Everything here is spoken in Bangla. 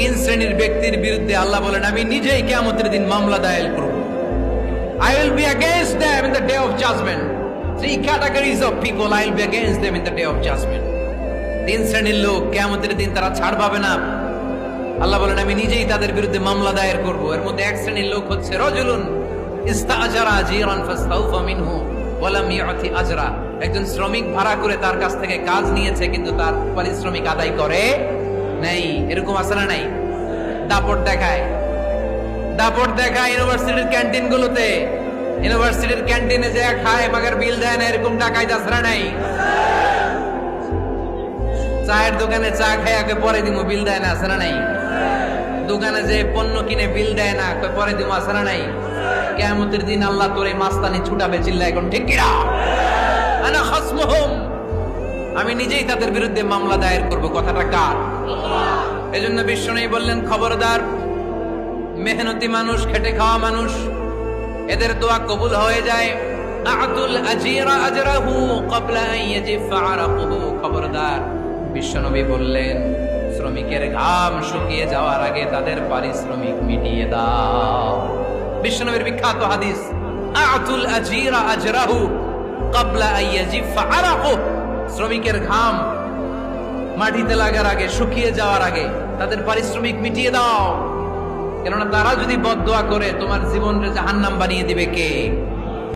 তিন শ্রেণীর ব্যক্তির বিরুদ্ধে আল্লাহ বলেন আমি নিজেই কিয়ামতের দিন মামলা দায়ের করব। I will be against them in the day of judgment. Three categories of people I will be against them in the day of judgment. তিন শ্রেণীর লোক কিয়ামতের দিন তারা ছাড় পাবে না। আল্লাহ বলেন আমি নিজেই তাদের বিরুদ্ধে মামলা দায়ের করব। এর মধ্যে এক শ্রেণীর লোক হচ্ছে রাজুলুন ইস্তাআজারা আজিরান ফাস্তাউফা মিনহু ওয়া লাম ইউতি আজরা। একজন শ্রমিক ভাড়া করে তার কাছ থেকে কাজ নিয়েছে কিন্তু তার পারিশ্রমিক আদায় করে নাই। এরকম আছে না নাই? দাপট দেখায় ইউনিভার্সিটির ক্যান্টিন গুলোতে। ইউনিভার্সিটির ক্যান্টিনে যে খায় মাগার বিল দেয় না, এরকম টাকায় যাসরা নাই। চায়ের দোকানে চা খায় পরে দিমু বিল দেয় না, আছে না নাই? দোকানে যে পণ্য কিনে বিল দেয় না, পরে দিমু, আছে না নাই? কিয়ামতের দিন আল্লাহ তোরে মাস্তানি ছুটাবে, চিল্লা এখন ঠিক কিনা? আনা খাসমুহুম, আমি নিজেই তাদের বিরুদ্ধে মামলা দায়ের করব। কথাটা কার? এজন্য বিশ্বনবী বললেন খবরদার, মেহনতি মানুষ, খেটে খাওয়া মানুষ, এদের দোয়া কবুল হয়ে যায়। আতুল আজিরা আজরাহু ক্বাবলা আন ইয়াজিফা আরাকুহু। খবরদার, বিশ্বনবী বললেন শ্রমিকের ঘাম শুকিয়ে যাওয়ার আগে তাদের পারিশ্রমিক মিটিয়ে দাও। বিশ্বনবীর বিখ্যাত হাদিস, আতুল আজিরা আজরাহু ক্বাবলা আন ইয়াজিফা আরাকুহু। শ্রমিকের ঘাম মাটিতে লাগার আগে, শুকিয়ে যাওয়ার আগে তাদের পারিশ্রমিক মিটিয়ে দাও। কেননা তারা যদি বদদোয়া করে তোমার জীবনকে জাহান্নাম বানিয়ে দিবে কে?